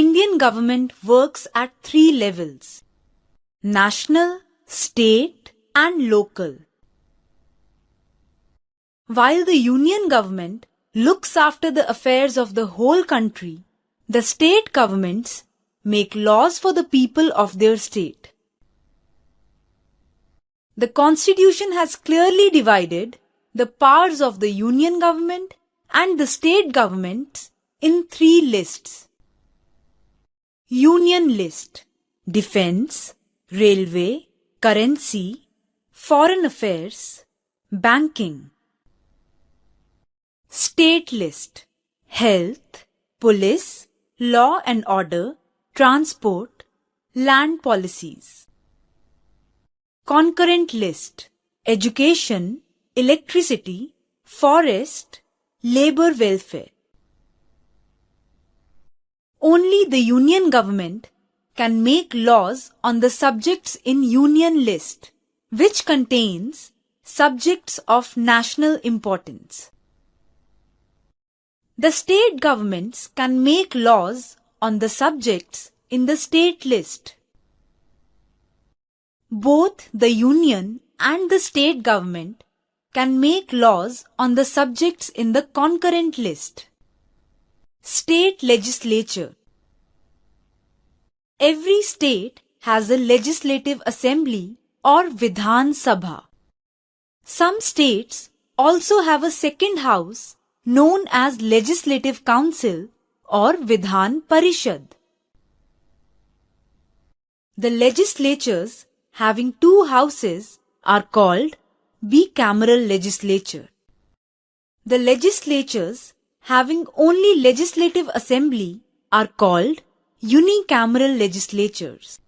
Indian government works at three levels: national, state and local. While the union government looks after the affairs of the whole country, the state governments make laws for the people of their state. The Constitution has clearly divided the powers of the union government and the state governments in three lists. Union list: defense, railway, currency, foreign affairs, banking. State list: health, police, law and order, transport, land policies. Concurrent list: education, electricity, forest, labor welfare. Only the union government can make laws on the subjects in union list, which contains subjects of national importance. The state governments can make laws on the subjects in the state list. Both the union and the state government can make laws on the subjects in the concurrent list. State legislature: every state has a legislative assembly or Vidhan Sabha. Some states also have a second house known as Legislative Council or Vidhan Parishad. The legislatures having two houses are called bicameral legislature. The legislatures having only legislative assembly are called unicameral legislatures.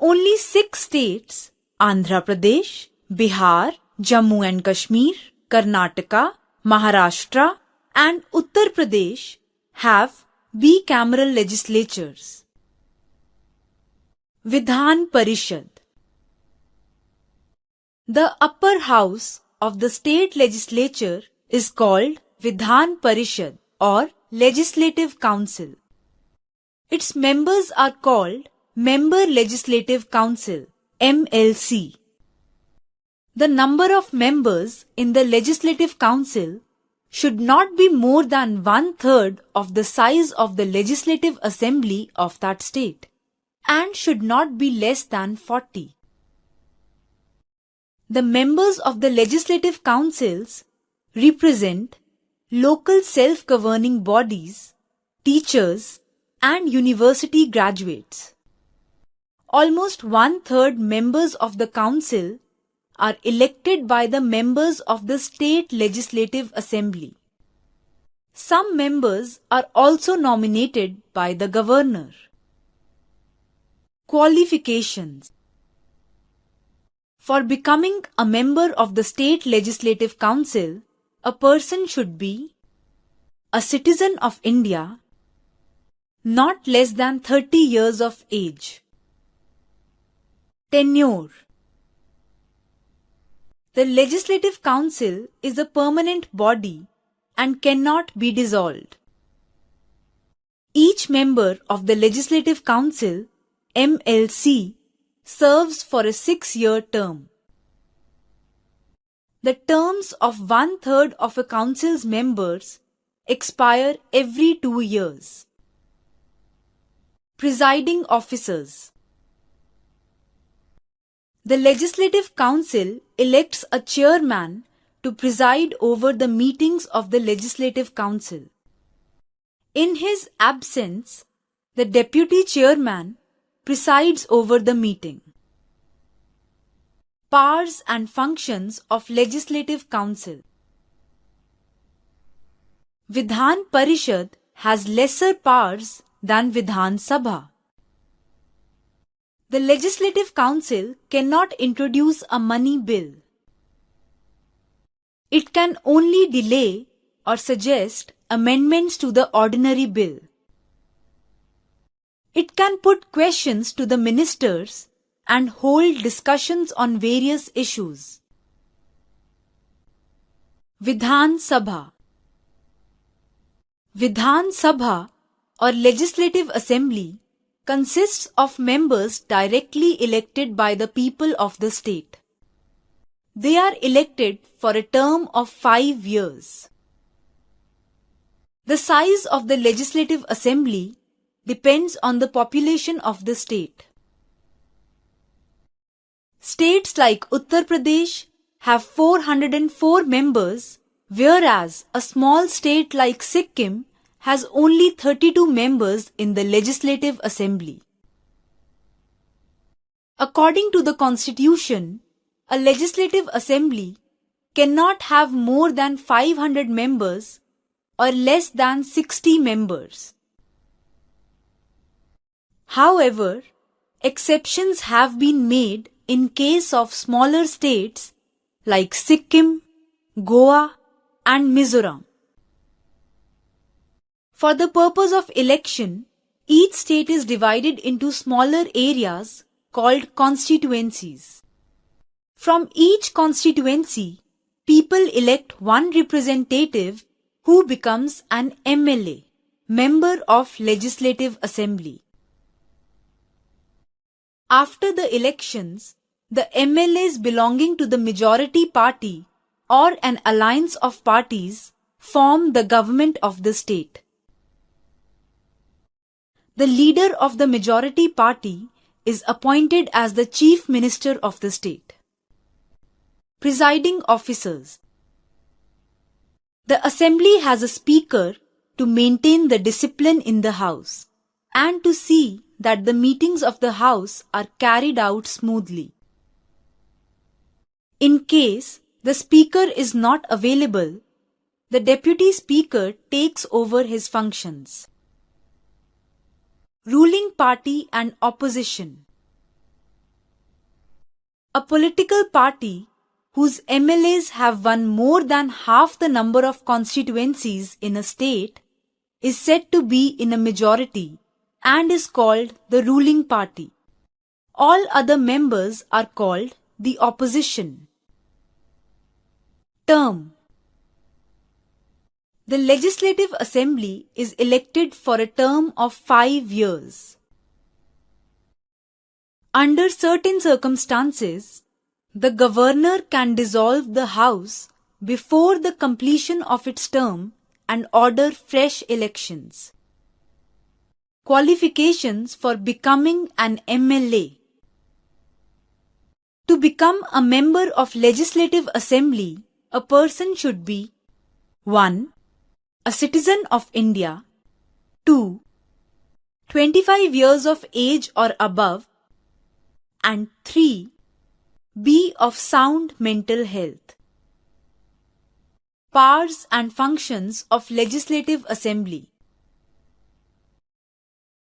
Only 6 states, Andhra Pradesh, Bihar, Jammu and Kashmir, Karnataka, Maharashtra and Uttar Pradesh have bicameral legislatures. Vidhan Parishad: the upper house of the state legislature is called Vidhan Parishad or Legislative Council. Its members are called Member Legislative Council (MLC). The number of members in the Legislative Council should not be more than 1/3 of the size of the Legislative Assembly of that state and should not be less than 40. The members of the Legislative Councils represent local self-governing bodies, teachers and university graduates. Almost 1/3 members of the council are elected by the members of the state legislative assembly. Some members are also nominated by the governor. Qualifications: for becoming a member of the state legislative council, a person should be a citizen of India, not less than 30 years of age. Tenure: the Legislative Council is a permanent body and cannot be dissolved. Each member of the Legislative Council, MLC, serves for a 6-year term. The terms of 1/3 of a council's members expire every 2 years. Presiding officers: the Legislative Council elects a chairman to preside over the meetings of the Legislative Council. In his absence, the deputy chairman presides over the meeting. Powers and functions of Legislative Council: Vidhan Parishad has lesser powers than Vidhan Sabha. The Legislative Council cannot introduce a money bill. It can only delay or suggest amendments to the ordinary bill. It can put questions to the ministers and hold discussions on various issues. Vidhan Sabha: Vidhan Sabha or legislative assembly consists of members directly elected by the people of the state. They are elected for a term of 5 years. The size of the legislative assembly depends on the population of the state. States like Uttar Pradesh have 404 members, whereas a small state like Sikkim has only 32 members in the Legislative Assembly. According to the Constitution, a Legislative Assembly cannot have more than 500 members or less than 60 members. However, exceptions have been made in case of smaller states like Sikkim, Goa, and Mizoram. For the purpose of election, each state is divided into smaller areas called constituencies. From each constituency, people elect one representative who becomes an MLA, Member of Legislative Assembly. After the elections, the MLAs belonging to the majority party or an alliance of parties form the government of the state. The leader of the majority party is appointed as the Chief Minister of the state. Presiding officers. The assembly has a speaker to maintain the discipline in the house and to see that the meetings of the house are carried out smoothly. In case the speaker is not available, the deputy speaker takes over his functions. Ruling party and opposition. A political party whose MLAs have won more than half the number of constituencies in a state is said to be in a majority and is called the ruling party. All other members are called the opposition. Term. The Legislative Assembly is elected for a term of 5 years. Under certain circumstances, the governor can dissolve the House before the completion of its term and order fresh elections. Qualifications for becoming an MLA. To become a member of Legislative Assembly, a person should be 1. A citizen of India. 2. 25 years of age or above. And 3. Be of sound mental health. Powers and functions of Legislative Assembly.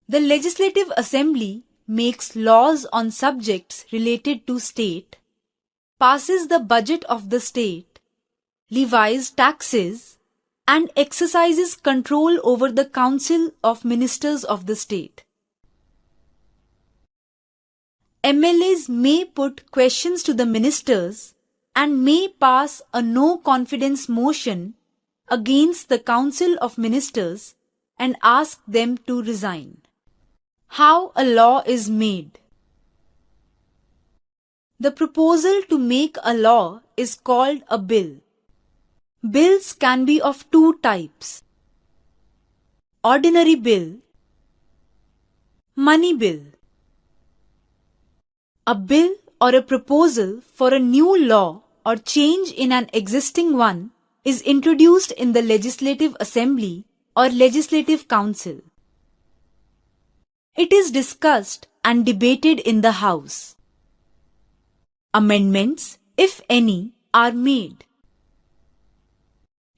The Legislative Assembly makes laws on subjects related to state, passes the budget of the state, levies taxes, and exercises control over the Council of Ministers of the state. MLAs may put questions to the ministers and may pass a no confidence motion against the Council of Ministers and ask them to resign. How a law is made. The proposal to make a law is called a bill. Bills can be of two types: ordinary bill, money bill. A bill or a proposal for a new law or change in an existing one is introduced in the Legislative Assembly or Legislative Council. It is discussed and debated in the House. Amendments, if any, are made.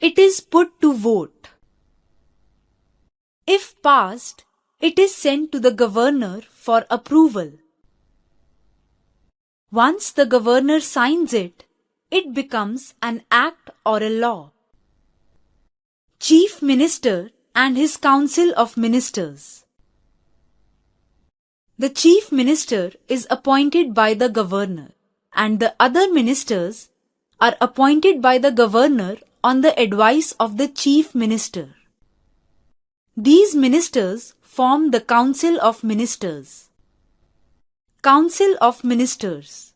It is put to vote. If passed, it is sent to the governor for approval. Once the governor signs it, it becomes an act or a law. Chief Minister and his Council of Ministers. The Chief Minister is appointed by the governor, and the other ministers are appointed by the governor on the advice of the Chief Minister. These ministers form the Council of Ministers. Council of Ministers.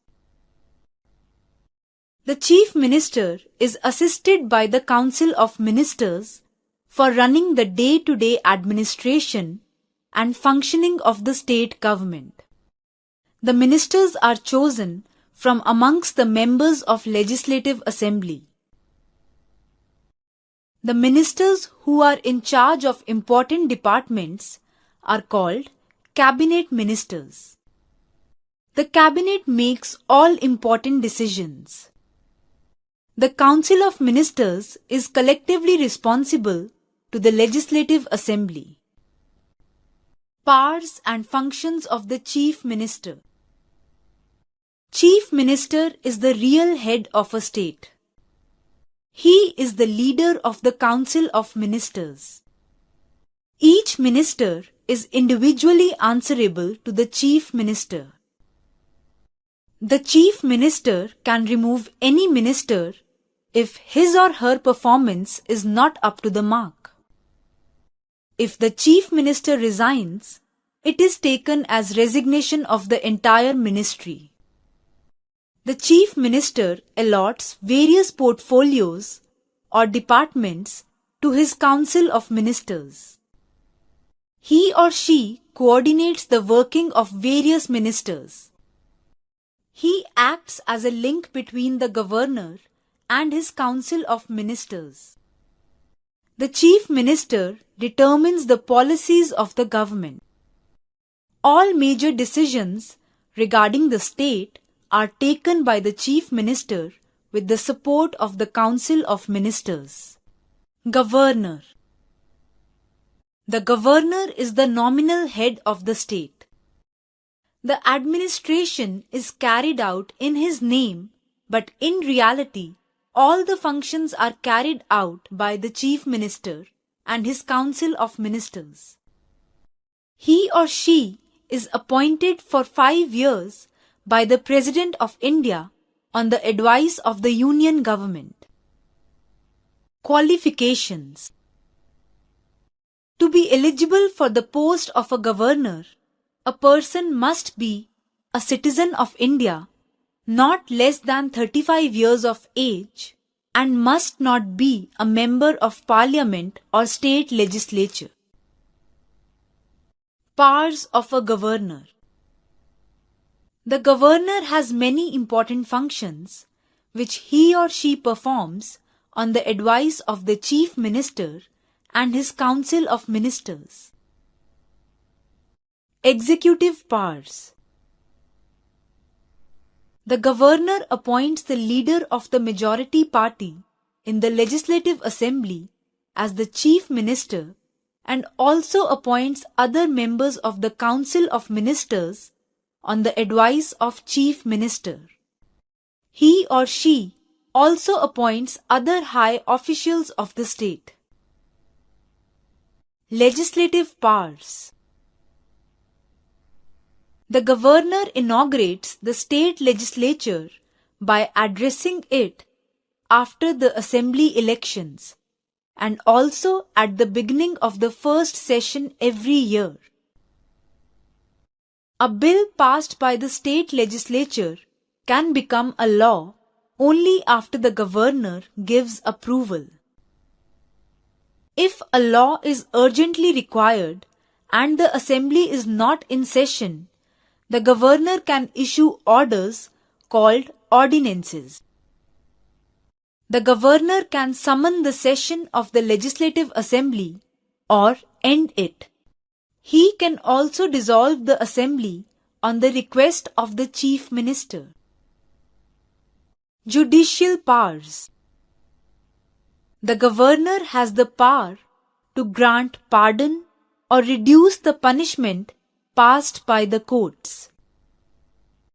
The Chief Minister is assisted by the Council of Ministers for running the day-to-day administration and functioning of the state government. The ministers are chosen from amongst the members of Legislative Assembly. The ministers who are in charge of important departments are called Cabinet Ministers. The Cabinet makes all important decisions. The Council of Ministers is collectively responsible to the Legislative Assembly. Powers and functions of the Chief Minister. Chief Minister is the real head of a state. He is the leader of the Council of Ministers. Each minister is individually answerable to the Chief Minister. The Chief Minister can remove any minister if his or her performance is not up to the mark. If the Chief Minister resigns, it is taken as resignation of the entire ministry. The Chief Minister allots various portfolios or departments to his Council of Ministers. He or she coordinates the working of various ministers. He acts as a link between the governor and his Council of Ministers. The Chief Minister determines the policies of the government. All major decisions regarding the state are taken by the Chief Minister with the support of the Council of Ministers. Governor. The governor is the nominal head of the state. The administration is carried out in his name, but in reality, all the functions are carried out by the Chief Minister and his Council of Ministers. He or she is appointed for 5 years by the President of India on the advice of the Union Government. Qualifications. To be eligible for the post of a governor, a person must be a citizen of India, not less than 35 years of age, and must not be a member of Parliament or state legislature. Powers of a governor. The governor has many important functions which he or she performs on the advice of the Chief Minister and his Council of Ministers. Executive powers. The governor appoints the leader of the majority party in the Legislative Assembly as the Chief Minister and also appoints other members of the Council of Ministers on the advice of Chief Minister. He or she also appoints other high officials of the state. Legislative powers. The governor inaugurates the state legislature by addressing it after the assembly elections and also at the beginning of the first session every year. A bill passed by the state legislature can become a law only after the governor gives approval. If a law is urgently required and the assembly is not in session, the governor can issue orders called ordinances. The governor can summon the session of the Legislative Assembly or end it. He can also dissolve the assembly on the request of the Chief Minister. Judicial powers. The governor has the power to grant pardon or reduce the punishment passed by the courts.